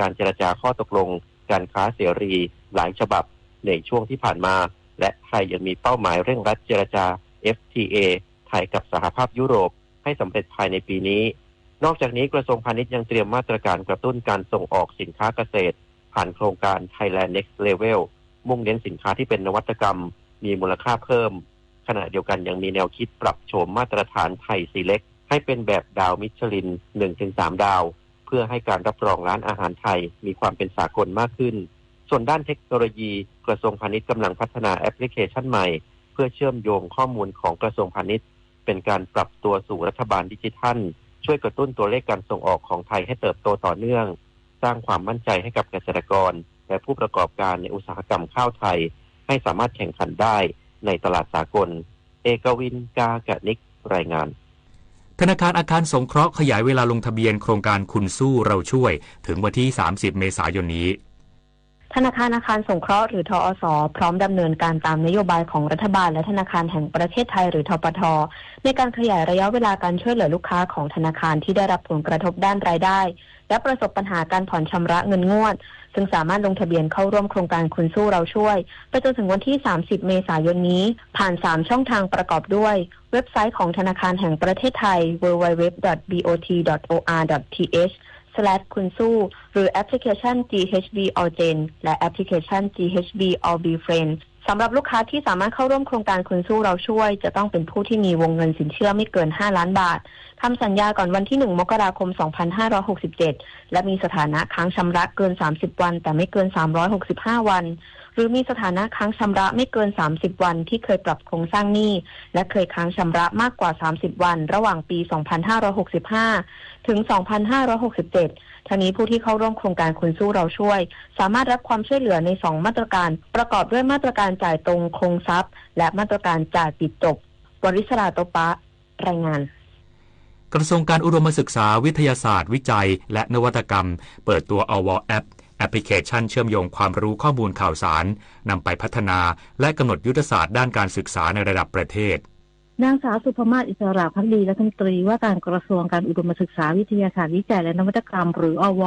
การเจรจาข้อตกลงการค้าเสรีหลายฉบับในช่วงที่ผ่านมาและไทยยังมีเป้าหมายเร่งรัดเจรจา FTA ไทยกับสหภาพยุโรปให้สำเร็จภายในปีนี้นอกจากนี้กระทรวงพาณิชย์ยังเตรียมมาตรการกระตุ้นการส่งออกสินค้าเกษตรผ่านโครงการ Thailand Next Level มุ่งเน้นสินค้าที่เป็นนวัตกรรมมีมูลค่าเพิ่มขณะเดียวกันยังมีแนวคิดปรับโฉมมาตรฐานไทย Select ให้เป็นแบบดาวมิชลิน 1-3 ดาวเพื่อให้การรับรองร้านอาหารไทยมีความเป็นสากลมากขึ้นส่วนด้านเทคโนโลยีกระทรวงพาณิชย์กำลังพัฒนาแอปพลิเคชันใหม่เพื่อเชื่อมโยงข้อมูลของกระทรวงพาณิชย์เป็นการปรับตัวสู่รัฐบาลดิจิทัลช่วยกระตุ้นตัวเลขการส่งออกของไทยให้เติบโตต่อเนื่องสร้างความมั่นใจให้กับเกษตรกรและผู้ประกอบการในอุตสาหกรรมข้าวไทยให้สามารถแข่งขันได้ในตลาดสากลเอกวินกากะนิกรายงานธนาคารอาคารสงเคราะห์ขยายเวลาลงทะเบียนโครงการคุณสู้เราช่วยถึงวันที่30 เมษายนนี้ธนาคารอาคารสงเคราะห์หรือทอส.พร้อมดำเนินการตามนโยบายของรัฐบาลและธนาคารแห่งประเทศไทยหรือธปท.ในการขยายระยะเวลาการช่วยเหลือลูกค้าของธนาคารที่ได้รับผลกระทบด้านรายได้และประสบปัญหาการผ่อนชำระเงินงวดซึ่งสามารถลงทะเบียนเข้าร่วมโครงการคุณสู้เราช่วยไปจนถึงวันที่30 เมษายนนี้ผ่าน3ช่องทางประกอบด้วยเว็บไซต์ของธนาคารแห่งประเทศไทย www.bot.or.thคุณสู้หรือแอปพลิเคชัน GHB Allgen และแอปพลิเคชัน GHB All Be Friends สำหรับลูกค้าที่สามารถเข้าร่วมโครงการคุณสู้เราช่วยจะต้องเป็นผู้ที่มีวงเงินสินเชื่อไม่เกิน5 ล้านบาททำสัญญาก่อนวันที่1 มกราคม 2567และมีสถานะค้างชำระเกิน30 วันแต่ไม่เกิน365 วันหรือมีสถานะค้างชำระไม่เกิน30 วันที่เคยปรับโครงสร้างหนี้และเคยค้างชำระมากกว่า30 วันระหว่างปี 2565 ถึง 2567 ทั้งนี้ผู้ที่เข้าร่วมโครงการคุณสู้เราช่วยสามารถรับความช่วยเหลือใน2มาตรการประกอบด้วยมาตรการจ่ายตรงคงทรัพย์และมาตรการจ่ายปิดจบวริศราโตปะรายงานกระทรวงการอุดมศึกษาวิทยาศาสตร์วิจัยและนวัตกรรมเปิดตัว อว.แอปแอปพลิเคชันเชื่อมโยงความรู้ข้อมูลข่าวสารนำไปพัฒนาและกำหนดยุทธศาสตร์ด้านการศึกษาในระดับประเทศนางสาวสุภมาศอิสระภักดีรัฐมนตรีว่าการกระทรวงการอุดมศึกษาวิทยาศาสตร์วิจัยและนวัตกรรมหรืออว.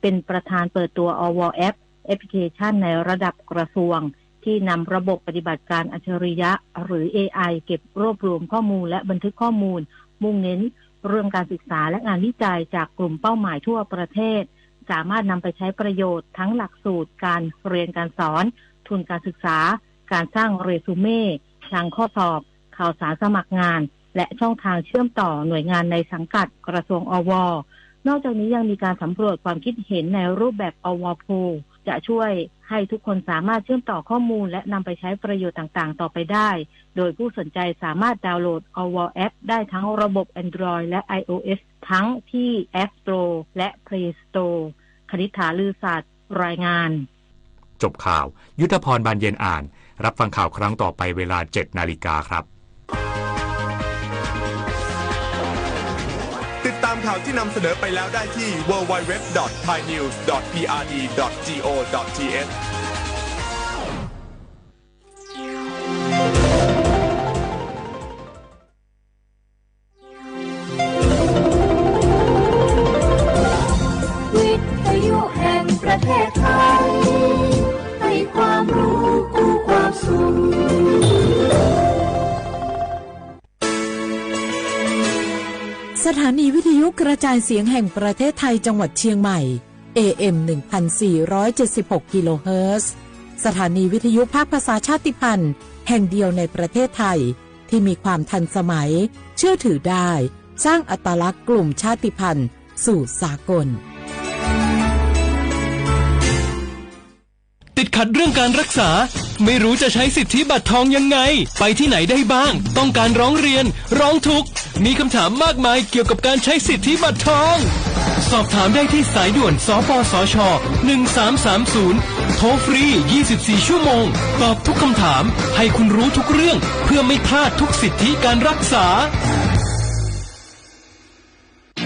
เป็นประธานเปิดตัวอว.แอปแอปพลิเคชันในระดับกระทรวงที่นำระบบปฏิบัติการอัจฉริยะหรือ AI เก็บรวบรวมข้อมูลและบันทึกข้อมูลมุ่งเน้นเรื่องการศึกษาและงานวิจัยจากกลุ่มเป้าหมายทั่วประเทศสามารถนำไปใช้ประโยชน์ทั้งหลักสูตรการเรียนการสอนทุนการศึกษาการสร้างเรซูเม่ทางข้อสอบข่าวสารสมัครงานและช่องทางเชื่อมต่อหน่วยงานในสังกัดกระทรวงอว.นอกจากนี้ยังมีการสำรวจความคิดเห็นในรูปแบบอว.โพลจะช่วยให้ทุกคนสามารถเชื่อมต่อข้อมูลและนำไปใช้ประโยชน์ต่างๆต่อไปได้โดยผู้สนใจสามารถดาวน์โหลดอว.แอปได้ทั้งระบบ Android และ iOS ทั้งที่ App Store และ Play Store คณิษฐาลือศาสตร์รายงานจบข่าวยุทธพรบานเย็นอ่านรับฟังข่าวครั้งต่อไปเวลา 7:00 น.ครับติดตามข่าวที่นำเสนอไปแล้วได้ที่ www.thainews.prd.go.thวิทยุแห่งประเทศไทยให้ความรู้กู้ความสุขสถานีวิทยุกระจายเสียงแห่งประเทศไทยจังหวัดเชียงใหม่ AM 1476 กิโลเฮิรตซ์สถานีวิทยุภาคภาษาชาติพันธุ์แห่งเดียวในประเทศไทยที่มีความทันสมัยเชื่อถือได้สร้างอัตลักษณ์กลุ่มชาติพันธุ์สู่สากลติดขัดเรื่องการรักษาไม่รู้จะใช้สิทธิบัตรทองยังไงไปที่ไหนได้บ้างต้องการร้องเรียนร้องทุกข์มีคำถามมากมายเกี่ยวกับการใช้สิทธิบัตรทองสอบถามได้ที่สายด่วนสปสช1330โทรฟรี24ชั่วโมงตอบทุกคำถามให้คุณรู้ทุกเรื่องเพื่อไม่พลาดทุกสิทธิการรักษา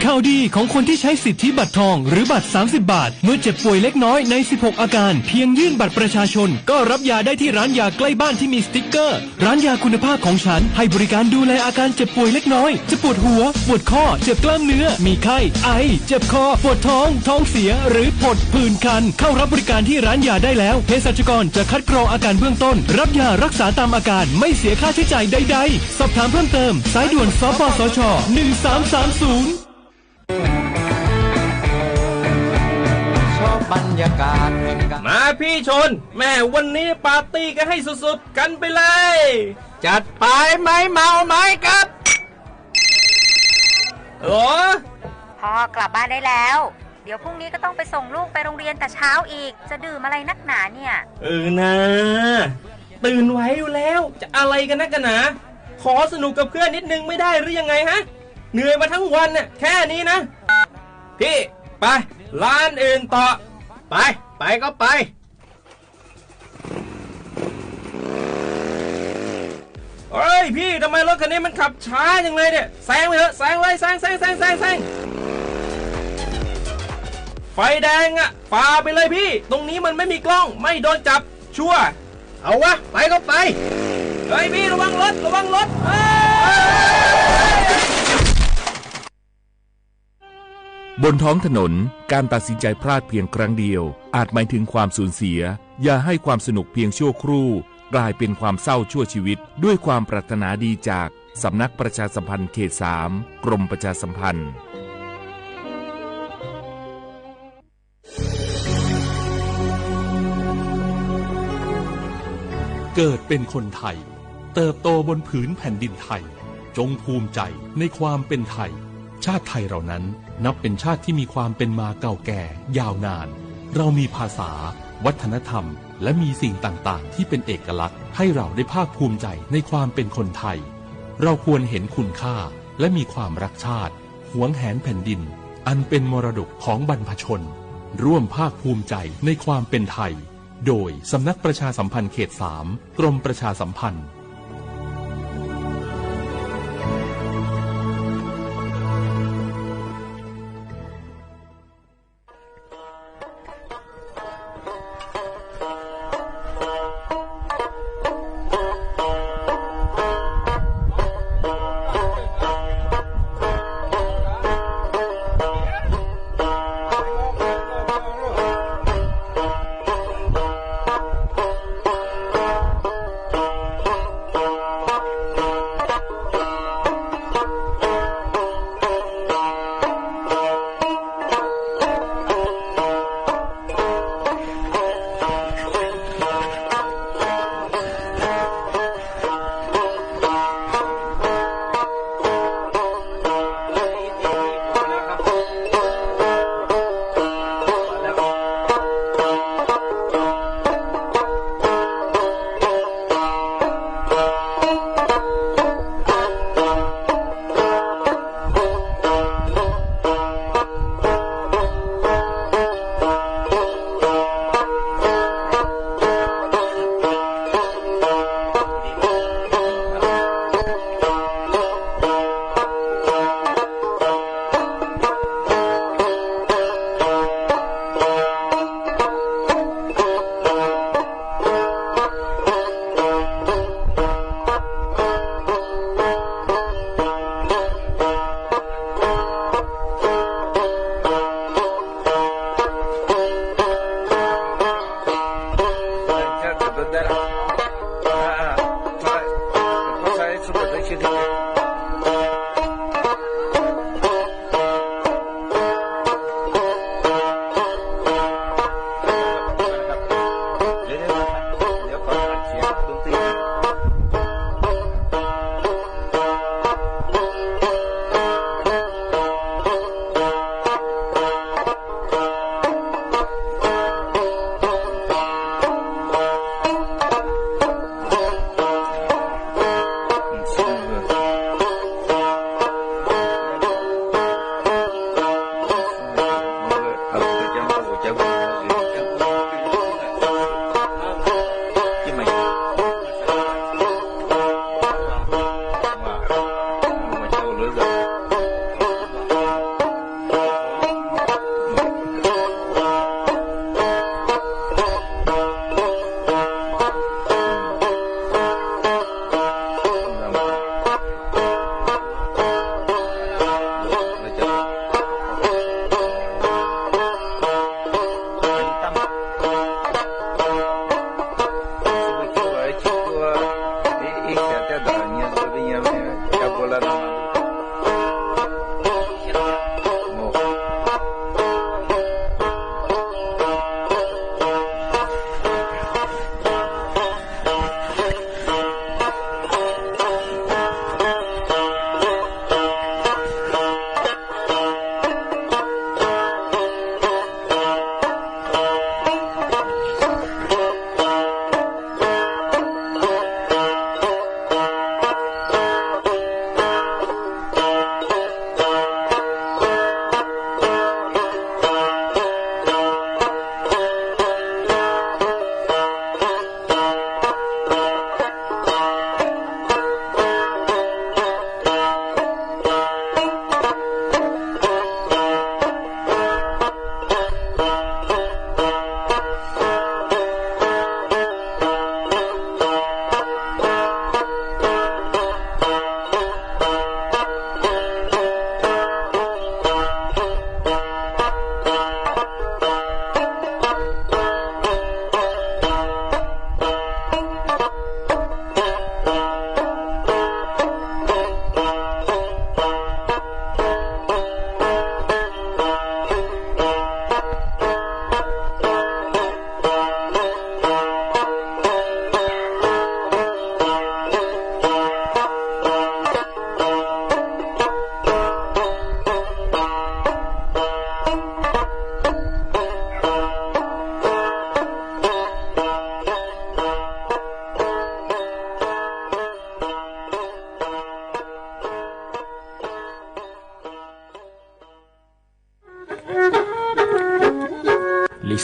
ข่าวดีของคนที่ใช้สิทธิบัตรทองหรือบัตร30 บาทเมื่อเจ็บป่วยเล็กน้อยใน16อาการเพียงยื่นบัตรประชาชนก็รับยาได้ที่ร้านยาใกล้บ้านที่มีสติ๊กเกอร์ร้านยาคุณภาพของฉันให้บริการดูแลอาการเจ็บป่วยเล็กน้อยจะปวดหัวปวดข้อเจ็บกล้ามเนื้อมีไข้ไอเจ็บคอปวดท้องเสียหรือผดผื่นคันเข้ารับบริการที่ร้านยาได้แล้วเภสัชกรจะคัดกรองอาการเบื้องต้นรับยารักษาตามอาการไม่เสียค่าใช้จ่ายใดๆสอบถามเพิ่มเติมสายด่วนสปสช1330บรรยากาศมาพี่ชนแม่วันนี้ปาร์ตี้กันให้สุดๆกันไปเลยจัดไปไหมเมาไหมครับพ่อกลับบ้านได้แล้วเดี๋ยวพรุ่งนี้ก็ต้องไปส่งลูกไปโรงเรียนแต่เช้าอีกจะดื่มอะไรนักหนาเนี่ยนะตื่นไว้อยู่แล้วจะอะไรกันนักกันหนาขอสนุกกับเพื่อนนิดนึงไม่ได้หรือยังไงฮะเหนื่อยมาทั้งวันน่ะแค่นี้นะพี่ไปร้านอื่นต่อไปก็ไปเฮ้ยพี่ทำไมรถคันนี้มันขับช้าอย่างไรเนี่ยแซงไปเถอะแซงเลยแซงไฟแดงอ่ะฝ่าไปเลยพี่ตรงนี้มันไม่มีกล้องไม่โดนจับชัวร์เอาวะไปก็ไปเฮ้ยพี่ระวังรถบนท้องถนนการตัดสินใจพลาดเพียงครั้งเดียวอาจหมายถึงความสูญเสียอย่าให้ความสนุกเพียงชั่วครู่กลายเป็นความเศร้าชั่วชีวิตด้วยความปรารถนาดีจากสำนักประชาสัมพันธ์เขต 3 กรมประชาสัมพันธ์เกิดเป็นคนไทยเติบโตบนผืนแผ่นดินไทยจงภูมิใจในความเป็นไทยชาติไทยเรานั้นนับเป็นชาติที่มีความเป็นมาเก่าแก่ยาวนานเรามีภาษาวัฒนธรรมและมีสิ่งต่างๆที่เป็นเอกลักษณ์ให้เราได้ภาคภูมิใจในความเป็นคนไทยเราควรเห็นคุณค่าและมีความรักชาติหวงแหนแผ่นดินอันเป็นมรดกของบรรพชนร่วมภาคภูมิใจในความเป็นไทยโดยสำนักประชาสัมพันธ์เขต 3 กรมประชาสัมพันธ์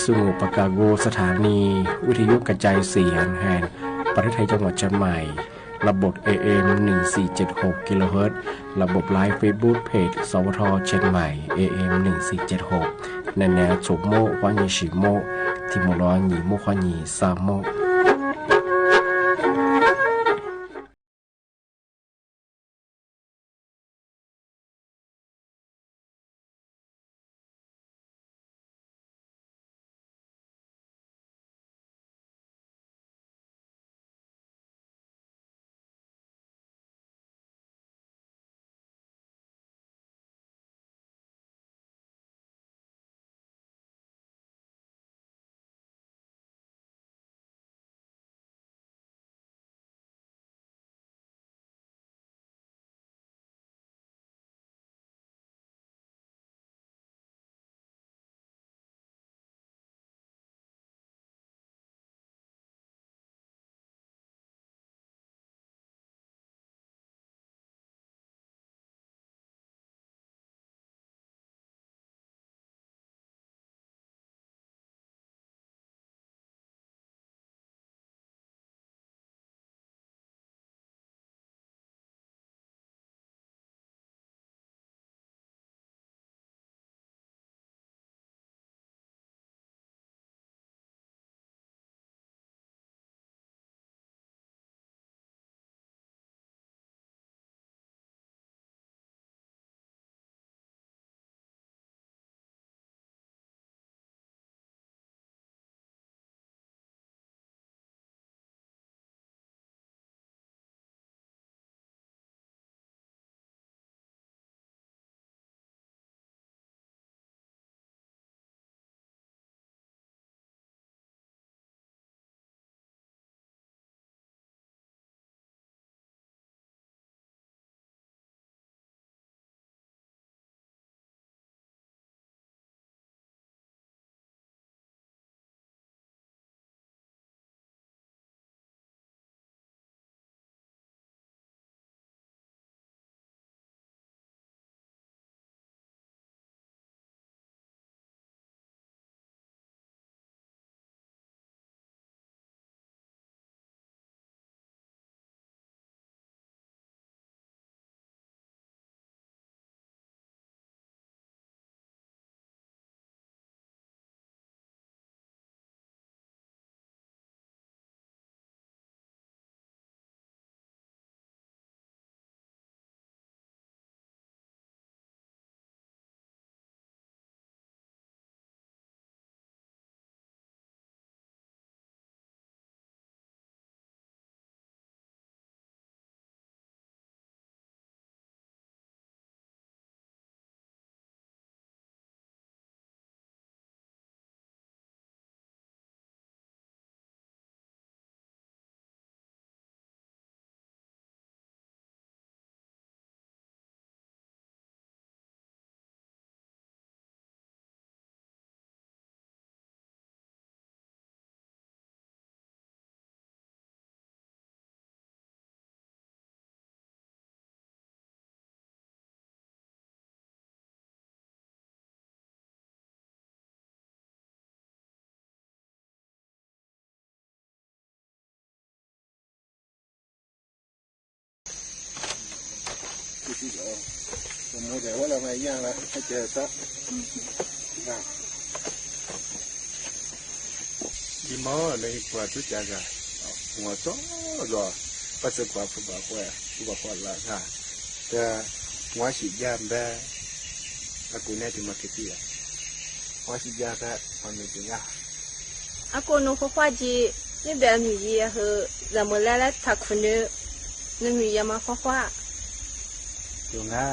สุโงปกาโกสถานีวิทยุกระจายเสียงแห่งประเทศไทยจังหวัดเชียงใหม่ระบบ AM 1476กิโลเฮิรตซ์ระบบไลฟ์เฟซบุ๊กเพจสวทเชียงใหม่ AM 1476แนวจุกโมฮวานีชิโมทิโมร้อนหยีโมฮวานีซาโมผมโมเดลว่าเราไม่ย่างแล้วให้เจอซะดีมากเลยกว่าทุกอย่างหัวจ้อรอปัสสาวะผู้บ่าวละค่ะแต่หัวฉีดยาแบบอากูเนี่ยถึงมาเกี่ยหัวฉีดยาแบบมันไม่จริงอากูนุข้อจีนี่แบบมีเยอะเหรอแต่เมื่อไรถักคนนึงนี่มีเยอะมาข้ออยู่ง่า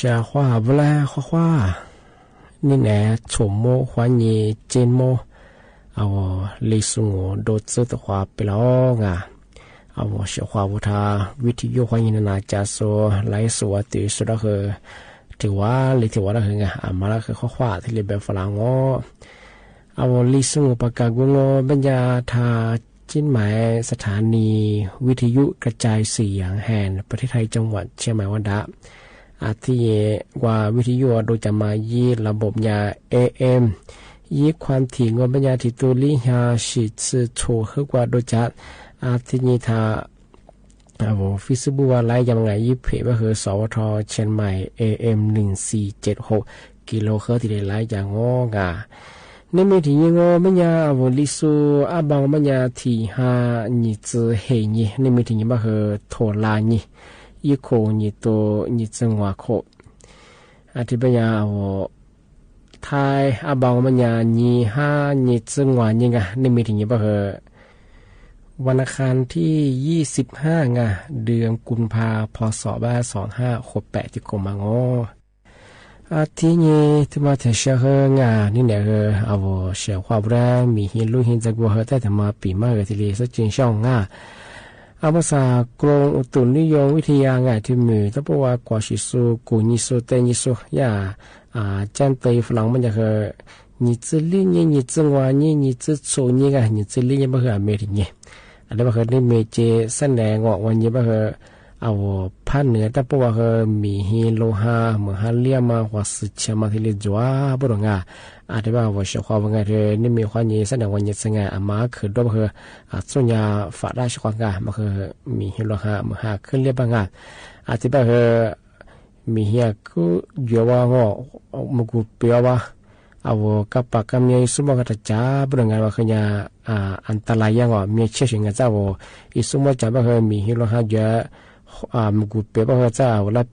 下话不来话你呢宠物欢迎节目我历史我都知道话不了啊我小话不他วิทยุ欢迎的那家说来说对说的和ถือว่าเลยถือว่าเราไงมาแล้วคือข้อความที่เรียบฝรั่ง我历史我ประกาศ我บรรยาทาจิ้นหมายสถานีวิทยุกระจายเสียงแห่งประเทศไทยจังหวัดเชียงใหม่วันดาที่ว่าวิทยุโดยจะมายีระบบยา AM ยีความถี่งบรรยาที่ตัวลิฮาชิตสึโชคือกว่าโดยจัดที่นี้ทาฟิสบูว่าไลยังไงยิบเพว่าคือสวทเชียงใหม่ AM 1476กิโลเฮิรตซ์ที่ได้ไลอย่างงอกนี่มีที่ยังงอไม่ยาลิสูบางไม่ยาที่หานี่จะเฮนี่นี่มีที่ยังว่าคือโทลานี่ยี่โคนี่ตัวนี่จังหวะโคที่ไม่ยาไทยบางไม่ยานี่หานี่จังหวะนี่ไงนี่มีที่ยังว่าคือวันอังคารที่25เดือนกุมภาพันธ์พ.ศ. 2568ที่กรมงที่นี้ที่มาเทเชอร์นี่เนี่ยเสียความแรงมีหินลุยหินจากวัวแต่ทำมาปีมาที่เรียกจึงช่องภาษากรมอุตุนิยมวิทยาที่มือถ้าบอกว่ากว่าชิสุกูนิสุเตนิสุจันเตยฝรั่งมันจะ你这里你这话你这做你你这里不和没的你อะไรบางคนนี่เมเจแสดงออกวันนี้บางคนเอาผ้าเหนือแต่พวกเขามีฮิโลฮาเหมือนฮาเลียมาหัวสุดเชื่อมาที่เรียกว่าบุรุษอาจจะว่าว่าเชื่อความว่าเธอนี่มีความยิ่งแสดงวันนี้สง่าอามาคือด้วยบางคนส่วนใหญ่ฝ่ายราชการบางคนมีฮิโลฮาเหมือนฮาขึ้นเรียบางอาจจะบางคนมีเฮียก็เยอะว่ามุกุเปียวว่าkapag kami sumagot aja berdengar makanya antaranya mi cesing aja isuma coba mi hilo haja mugupe bahwa aja wala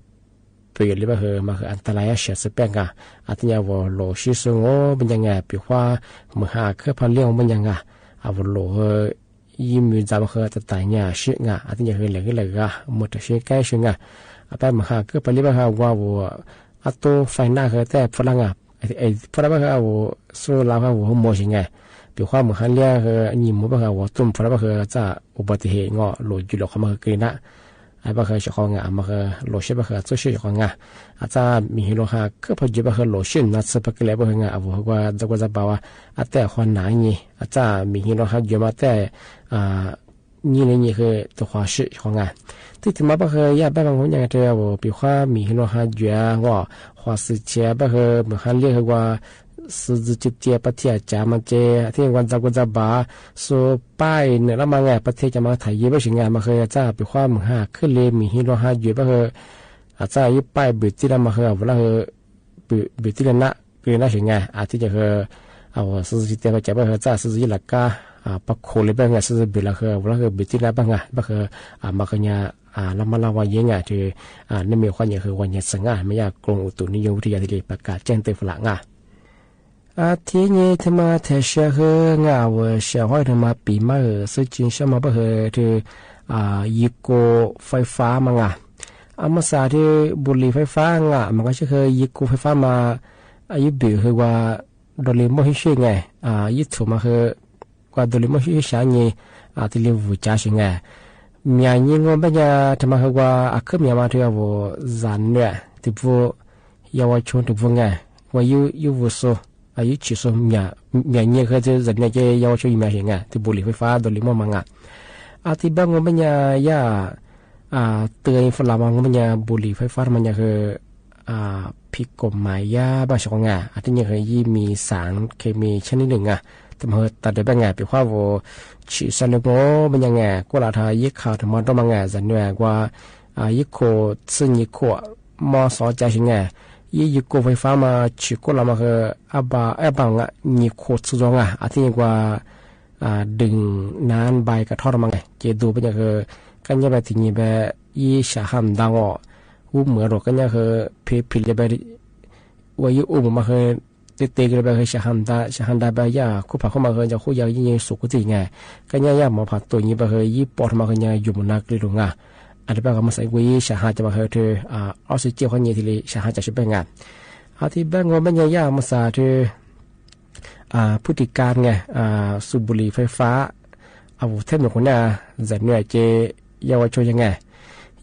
pilih bahwa maka antaranya sepenga artinya lo sisungo benyanga piwa maha ke paliang benyanga lo yimu jam ke tetanya singa artinya lega mutasih kai singa apa maha ke paliang bahwa atau fina ke te pelangaพระบังคับว่าสู้เราครับว่าโมชิงไงปีความเหมือนฮันเลียคือยิ่งมั่วบังคับว่าตุ่มพระบังคับจะอุบัติเหตุงอหลุดจุดหลอกเขามาคือนะไอ้บังคับจะของงามาคือหลุดเชื่อบังคับสู้เชื่อของงาอาจจะมีฮิโรฮาก็พอจุดบังคับหลุดเชื่อนัดสับกิเลบังคับงาว่าจะบ่าวอาจจะคนไหนนี่อาจจะมีฮิโรฮาอยู่มาแต่นี่คือตัวความเชื่อของงาที่มาบังคับยาบางคนอย่างเดียวปีความมีฮิโรฮาอยู่ว่าว่าสิเชียบะเหมือนฮันเรียกว่าสุดจิตเจียประเทศจามันเจที่วันจะบาสูป้ายเนี่ยแล้วมาไงประเทศจะมาถ่ายยี่บะชิงงานมาเคยจ้าไปความมือห้าขึ้นเลยมีฮิโรฮาอยู่บะเหอาจจะยี่ป้ายบิดที่เรามาเคยเวลาบิดที่เราหน้าคือหน้าชิงงานอาจจะเอาสุดจิตเจียก็จะบะเหจ้าสุดจิตหลักกาปักโคเลยบางไงสุดบิดละเหเวลาบิดที่เราบางไงบะเหมาเคยแล้วมาเล่าว่ายังไงที่นี่มีความอย่างคือวันยันสังไม่อยากกรงอุตุนิยมวิทยาที่ประกาศแจ้งเตือนฝรั่งที่นี้ที่มาเทเชอร์ว่าเชื่อว่าที่มาปีมาซึ่งจริงใช่ไหมบ่ที่ยิโกไฟฟ้ามั้งมาสาที่บุหรี่ไฟฟ้ามันก็คือยิโกไฟฟ้ามายุบคือว่าโดนลิมอฮิชิไงยึดถูกมาคือว่าโดนลิมอฮิชินี่ที่เรียกว่าจ้าชิไงมีอย่างงี้ก็ไม่จะทำมาคือว่าคือมีมาที่ว่าจันเนี่ยที่ว่าเยาวชนที่ว่าไงว่าอยู่วุโสอายุชิโซมีอย่างงี้คือจะจันเนี่ยจะเยาวชนมีอย่างไงที่บุหรี่ไฟฟ้าโดนลิมอมังที่บางคนไม่จะเตือนฝรั่งบางคนไม่จะบุหรี่ไฟฟ้ามันจะคือผิดกฎหมายบางช่วงที่ยังคือยี่มีสารเคมีชนิดหนึ่งทำให้ตัดได้บางอย่างเป็นว่าว่าชีสันโมเป็นยังไงก็เราทายยิ่งข่าวถึงมันต้องบางอย่างจันเนี่ยว่ายิ่งโคซึ่งยิ่งโคมอสอใจชิงไงยิ่งโคไฟฟ้ามาชีก็เรามาคือบางยิ่งโคสุดงที่ยังว่าดึงน้ำใบกระทอดมาไงเจดูเป็นยังคือกันยังแบบที่นี่แบบยี่ชาหัมดังเหมือนเรากันยังคือพิลแบบว่ายิ่งมาคือเตะๆกันไปคือชาหันดาบายาคู่ผ่าเข้ามาคือจะคู่ยาวยิ่งสุขที่ไงกันยังมาผ่าตัวนี้ไปคือยี่ปอดมาคือยังอยู่บนนักลีลง อันนี้ก็มาใส่กุยชาหาจะมาเฮอเธอออกซิเจนคนนี้ทีเลยชาหาจะช่วยเป็นงานอาที่แบงก์ว่ามันยากมาสาเธอพฤติการไงสูบบุหรี่ไฟฟ้าเอาเทมหนุคนน่ะจะเหนื่อยเจเยาวชนยังไง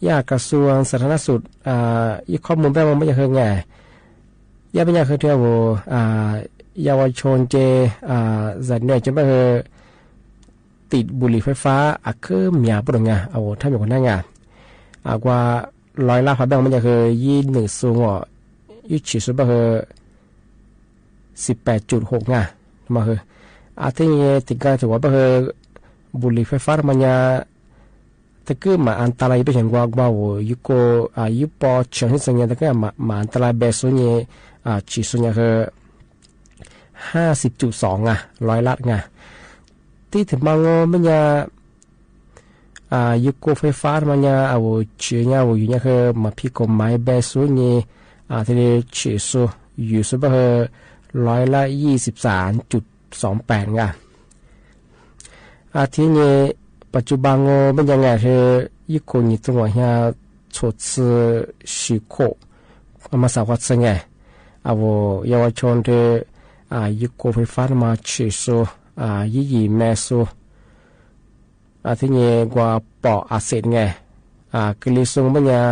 ยากกระทรวงสาธารณสุขอีกข้อมูลแบงก์ว่ามันยังเฮอไงยากเป็นยังเฮอเธอว่าเยาวชนเจจะเหนื่อยจะไม่เฮอติดบุหรี่ไฟฟ้าคือมีอะไรบ้างไงเอาเทมหนุคนน่ะไงว่าร้อยละพันแบงก์มันยังเฮอ21สูงอ่ะยุชิสุบะเฮอ18.6 ไงมาเฮอที่นี่ติดกันถือว่าบะเฮอบุหรี่ไฟฟ้ามันยังตะกี้มาอันตรายไปเห็นว่ายุโกยุปอเชิงที่สัญญาตะกี้มาอันตรายแบบส่วนนี้ชิสุเนี่ยคือ50.2 ไงร้อยละไงที่ถึงบางมันยังยุโกไฟฟ้ามันยังเอาเชื่อเนี่ยอยู่เนี่ยคือมาพิกไม้แบบส่วนนี้ที่นี่ชิสุอยู่สุบะเฮอร้อยละ 23.28 ไงที่นี่ปัจจุบันมันยังไงคือยุคนี้ตัวเนี่ยชดเชยสิโคมาสาววัดไงเยาวชนที่ยุคไฟฟ้ามาชิสุยี่แม่สุที่นี่กว่าปออาเซนไงกลิซุงมันยัง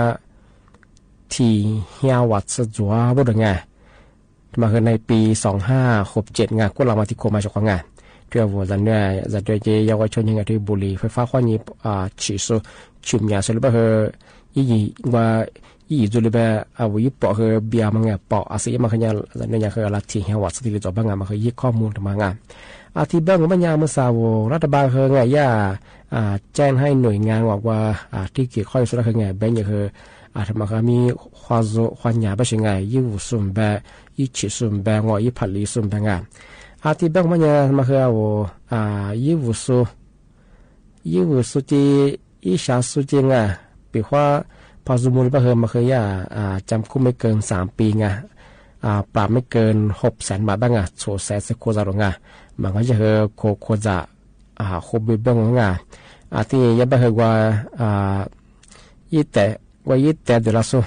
ที่เฮียวัดสะจัวบุตรไงมาคือในปี2567ไงก็เรามาที่โคมาจากงานเพื่อว่าจะเนี่ยจะโดยเยาวชนยังไงที่บุหรี่ไฟฟ้าข้อนี้ฉีดชุมยาสุดแบบยี่ว่ายี่จุดแบบยี่ปอคือเบียมันไงปออาศัยมาคือเนี่ยจะเนี่ยคือลัทธิเฮียวัดสติลิจอบางงานมาคือยี่ข้อมูลทำงานที่บ้างมันยังเมื่อสาวรัฐบาลคือไงย่าแจ้งให้หน่วยงานบอกว่าที่เกี่ยวข้องสุดคือไงแบงค์คือทำมามีความหยาบเป็นไงยี่วุสุมแบบยี่ฉีสุมแบบว่ายี่ผลิตสุมแบบงานที่แบงค์มันยังมาคือยี่วุสุที่ยี่ชาสุจริงปีว่าพอสมมุติว่ามาคือจำคุกไม่เกิน3 ปีไงปรับไม่เกิน600,000 บาทบ้างโชว์แสนโคจรไงมันก็จะคือโคจะโคบิบ้างไงที่ยังไม่เคยว่ายี่แต่เดี๋ยวเราสู้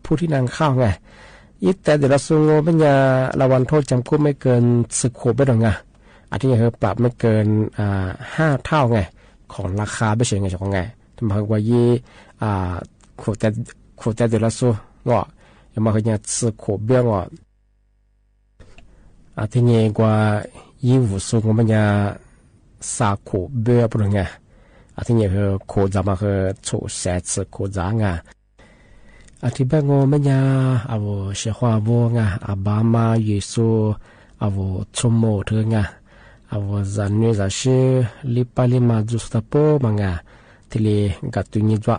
ผู้ที่นั่งเข้าไงยี่แต่เดี๋ยวเราสู้เป็นยาละวันโทษจำคุกไม่เกิน10 ขวบไม่หรอกไงที่ยังคือปรับไม่เกิน5 เท่าไงของราคาไม่ใช่ไงจากไงทำไมว่ายี่ขวบแต่เดี๋ยวเราสู้ก็ยังมาคือเนี่ย10 ขวบเบี้ยงที่นี่กว่ายี่วุสุงมันจะ3 ขวบเบี้ยปนไงที่นี่คือโคจามาคือโชว์แสนโคจางที่แบงมันจะเชื่อว่าวัวบามาเยซูชมโมเธอจันนี่จะชื่อลิปาลิมาจุสตาโปมังที่เลยกัดตุนิจวะ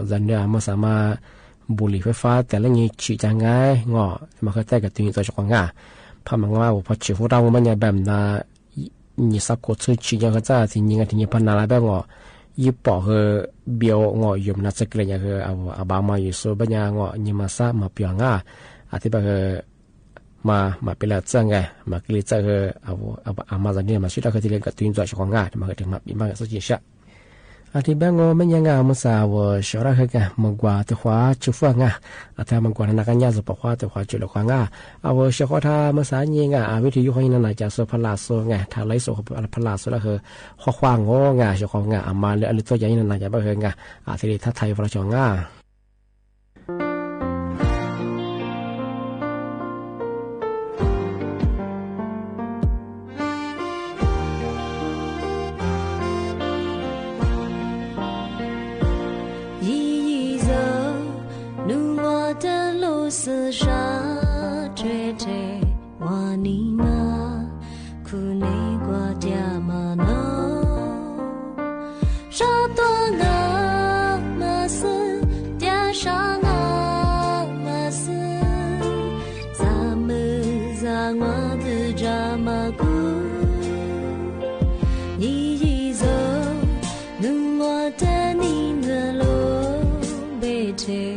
จันนี่มันสามารถบุหรี่ไฟฟ้าแต่ละนี้ฉีดจังไงมาคือแต่กัดตุนิจวะจากพามังพอฉีดหัวเรามันจะแบบน่ะนี่สักคนฉีดยังก็จะที่นี่ที่นี่พันนาลาแบบยี่ปอคือเบียวอยู่มันจะเกลียคือบางมาอยู่ส่วนบางอย่างนี่มาซะมาเปียงที่แบบมาเป็นละจังไงมาเกลียจะคือมาจากนี่มาช่วยเราคือที่เรียนกับตัวจากของมาคือถึงมาเป็นบางสุดยอดที่แบงมันยังมันสาวชาวราคือมันกว่าตัวขวาชุฟังถ้ามันกว่านักการยาสุปขวาตัวขวาจุดละขวางชาวท่ามันสายยิงวิธียุคนี้นั่นจะสุพลาโซถ้าไล่โซพลาโซแล้วคือข้อความชาวของมาเลยอะไรตัวใหญ่นั่นจะบ่คือที่ถ้าไทยพระชง四沙追追瓦尼玛，库内瓜加玛诺，沙多阿玛斯加沙阿玛斯，咱们咱我的扎玛古，你一走，努我的你的路被推。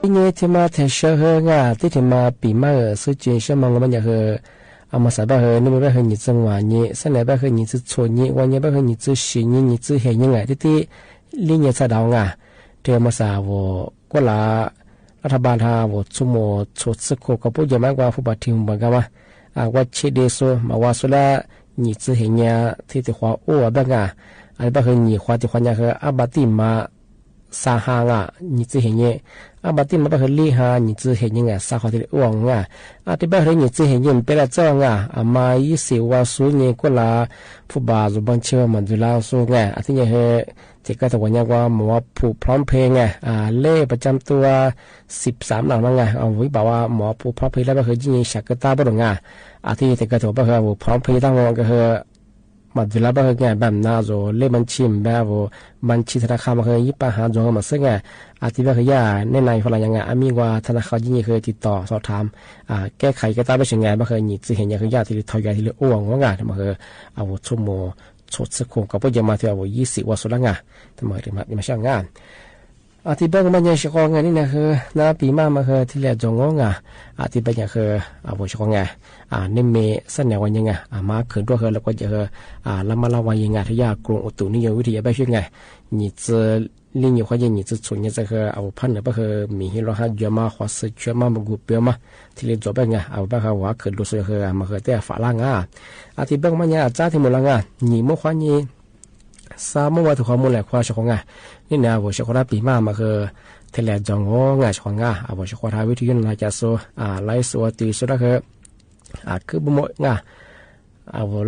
ที่นี่ที่มาเทเชอร์เฮงาที่มาปีมาสุจินเชื่อมังมันจะเฮอามาสาบะเฮนี่ไม่ไปเฮนี่จังหวะนี้เสนอไปเฮนี่จะชนนี้วันนี้ไปเฮนี่จะสีนี้นี่จะเห็นยังไงที่ลิเนียสะดาวงาเทมาสาวก็ละรัฐบาลฮาวชั่วโมงชดสกุลกับผู้ใหญ่มากกว่าผู้บาดทิมบังกันว่าว่าเชเดโซมาว่าสุดละนี่จะเห็นเนี่ยที่ที่ว่าโอ้บังอ่ะอันนี้ไปเฮนี่ว่าที่ว่าเนี่ยคืออาบาติมาสาหางอ่ะนี่จะเห็นเนี่ยอาบาติมาไปเฮลีฮานี่จะเห็นยังไงสาขาที่อ้วงอ่ะที่ไปเฮนี่จะเห็นยังเป็นละจ้องอ่ะมายี่สิบว่าสุเนี่ยก็ละผู้บาดบังเชื่อมันดูแลสุเนี่ยที่เนี่ยที่ก็ตัวเนี่ยว่าหมอผู้พร้อมเพลงไงเล่ประจำตัว13หลังมั้งไงวิบอกว่าหมอผู้พร้อมเพลงแล้วก็คือจริงๆชักกระตาบ่ดงที่ที่ก็ตัวก็คือพร้อมเพลงตั้งก็คือมาดูแลบ่คือไงแบบน่าจะเล่มันชิมแบบมันชิธนาคารมาคือยิบปัญหาจงมาซึ่งไงที่ว่าคือย่าในฝรั่งยังไงมีว่าธนาคารจริงๆคือติดต่อสอบถามแก้ไขกระตาไม่ใช่ไงบ่คือนี่จะเห็นอย่างคือย่าที่ทอยาที่อ้วงว่าไงมาคือชั่วโมงชดสกุลกับพวกยามาที่ว่า20 วันสุดละไงทำไมถึงมาช่างงานที่บ้านมันยังช่างงานนี่นะคือน้าปีมาคือที่เรียกจงงที่บ้านยังคือว่าช่างงานนี่มีสัญญาวันยังไงมาขึ้นด้วยคือแล้วก็จะละมาละวันยังไงที่ยากรุงอุตุนิยมวิทยาไปช่วยไงนี่จะ另一环境你这从你这个判的不和米黑罗哈绝嘛或是绝嘛不股票嘛，ที่เลยจบไปไง不和ว่าคือรู้สึกคือมาคือแต่ฝรั่งที่บางมันเนี่ยจ้าที่มุลังนี่มั่วความนี่สามวันถูกข้อมูลแหละความชอบนี่นะว่าชอบรับปีมาคือที่เลยจงชอบว่าชอบทำวิธีนั้นจะสู้ไล่สู้ตีสุดคือบุ้ม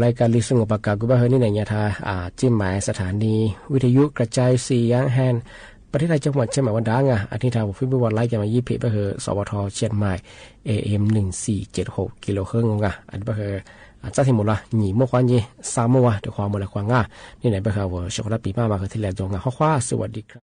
รายการลิสงปากกากุบะเฮนี่เนี่ยท่าจิ้มหมายสถานีวิทยุกระจายเสียงแฮนประเทศไทยจังหวัดเชียงใหม่วันดังอาทิตย์ทางฟิบวันไลค์กันมายี่เพไปคือสวทเชียงใหม่ AM 1476กิโลเฮิรตซ์อันนี้ไปคือจ้าที่หมดละหนีเมื่อวานยี่3 เมื่อวานเดี๋ยวความหมดละความนี่ไหนไปคือว่าช็อกโกแลตปีมาคือที่แหลมจงข้อสวัสดีครับ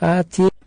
อาทิตย์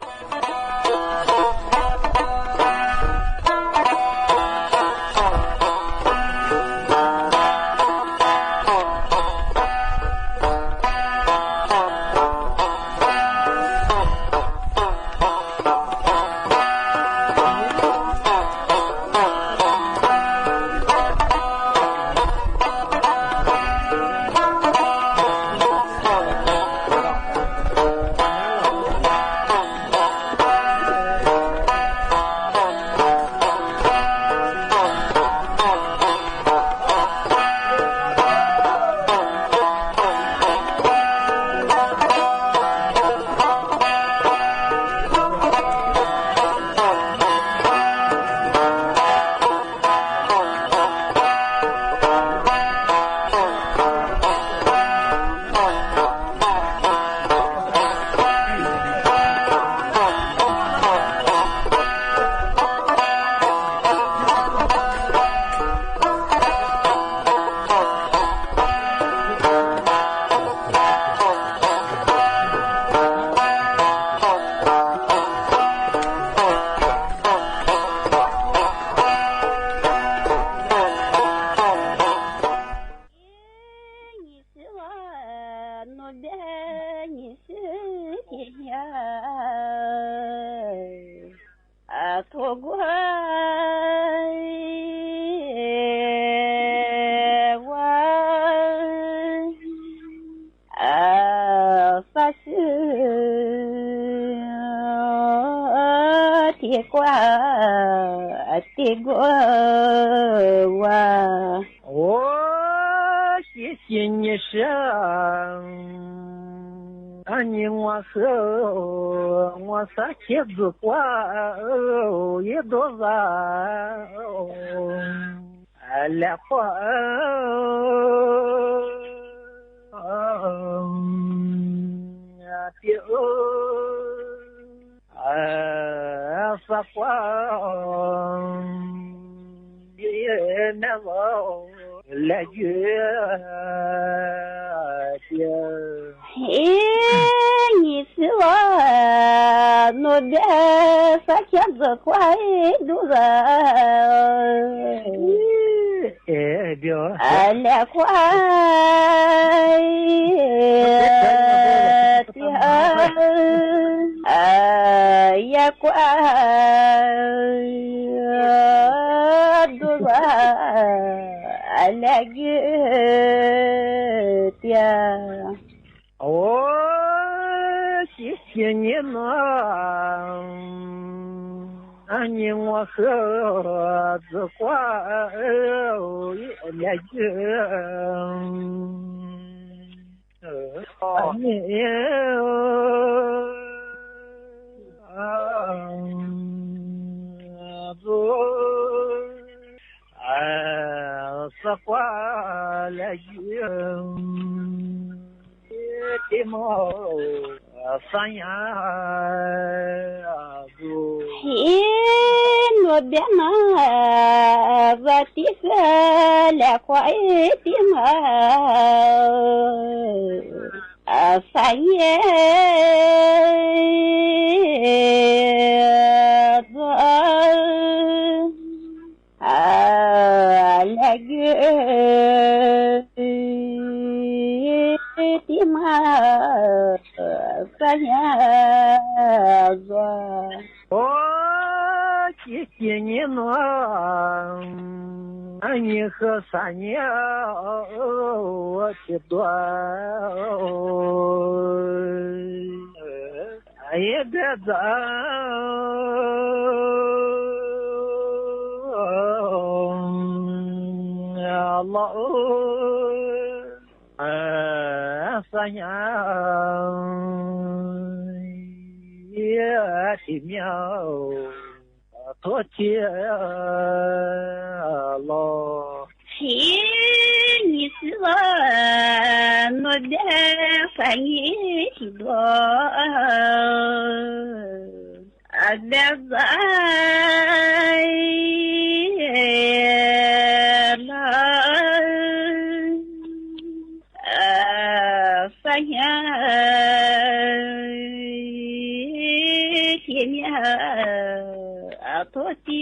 托爹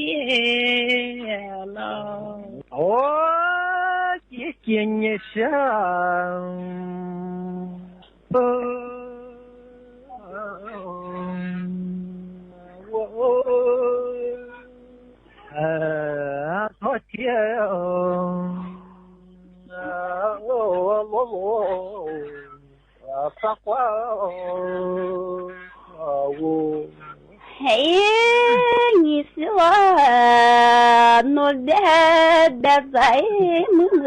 了，我姐姐你生，我托爹，发花我。嘿，你是我诺的在么子？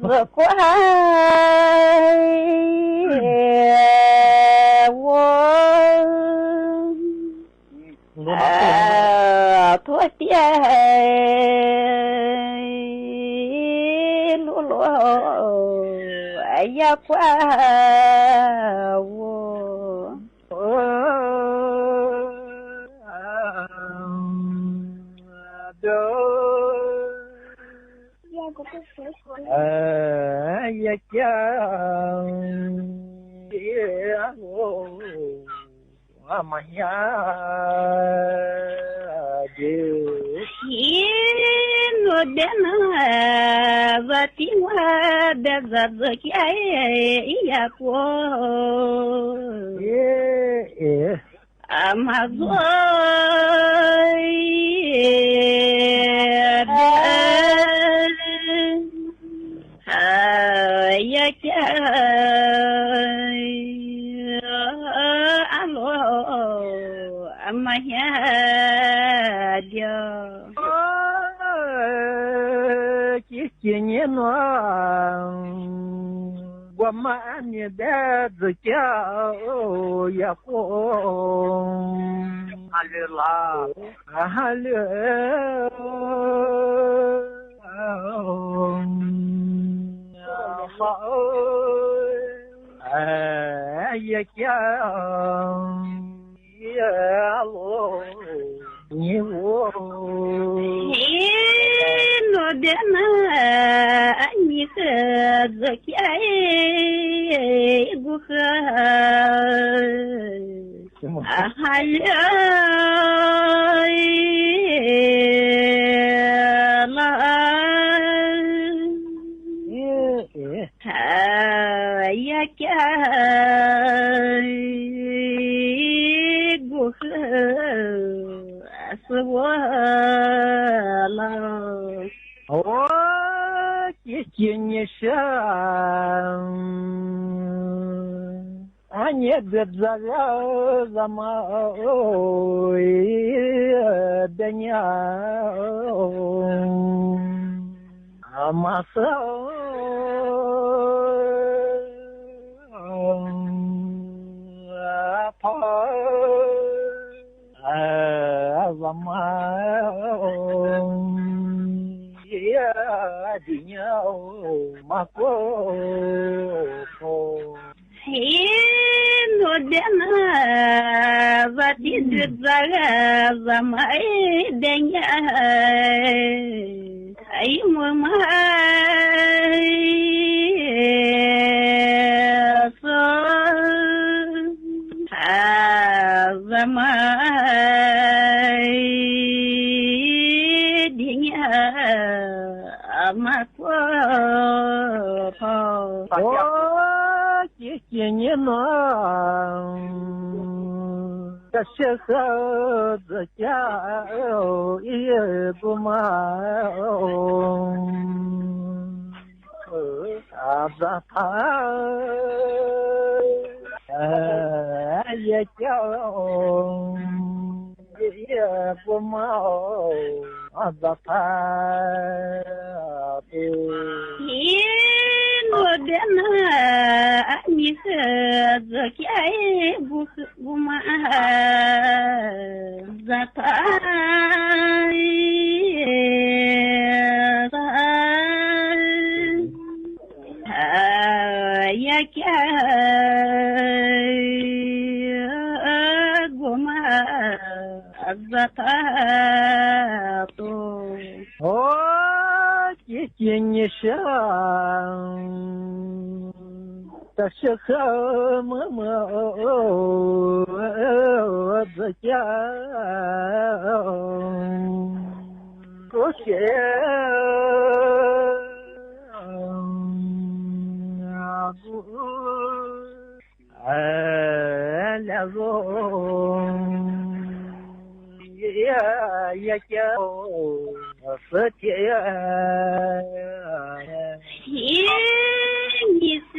不怪我，托爹露露，哎呀怪我。也讲我们呀的心我的那我听我的这个呀过马做呀家阿罗阿妈呀的，几年了，我们你的自家也过，阿里啦，阿里。也讲也我你我，我的那你和这个不和还也讲不和是我了，我姐姐你生，你的这个怎么的娘马上。我们也的鸟马过，嘿，我的那我的这个怎么的鸟，哎妈妈。怎么的呀？马过跑，我姐姐你们这时候自家也不忙，子他。也叫也不毛，子他的。我的那你和这个不嘛子他也叫。姐姐你生，但是和么么之间，不是那种也叫世界。你说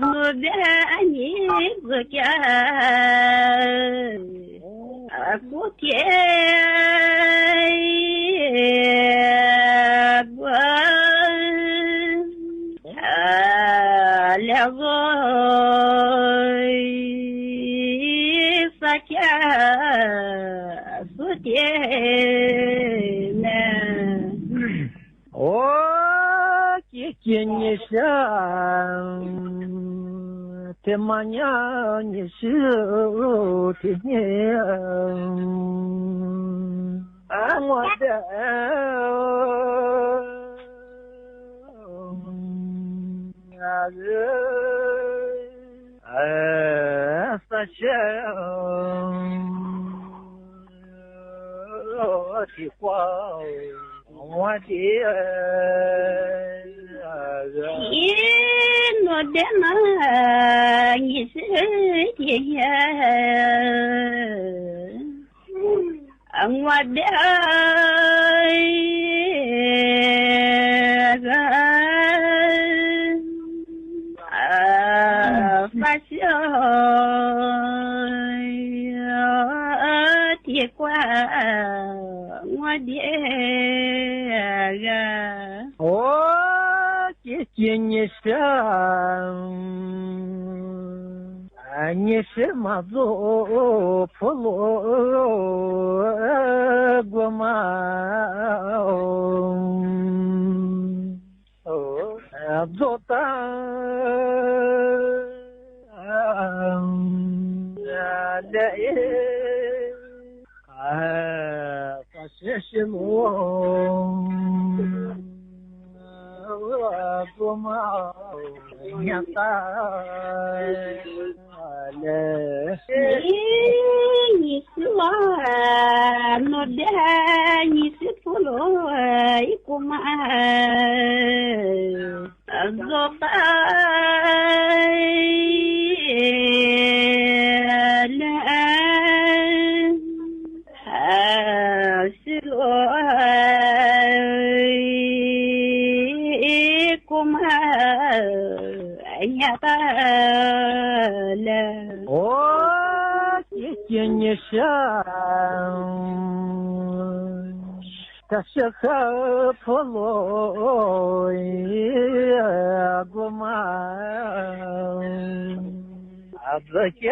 我别你自己不天我两个撒家不天呢我今年上，这么年你是的年，我的三十的光。我的我的妈，你是爹呀！我的发小的瓜，我的。我今年上，你什么做普罗过吗？做当是路。多么样大了！你是我，我的你是普罗一个嘛？做吧了，是我。呀吧了，我今年上，这是和普罗过嘛，自家。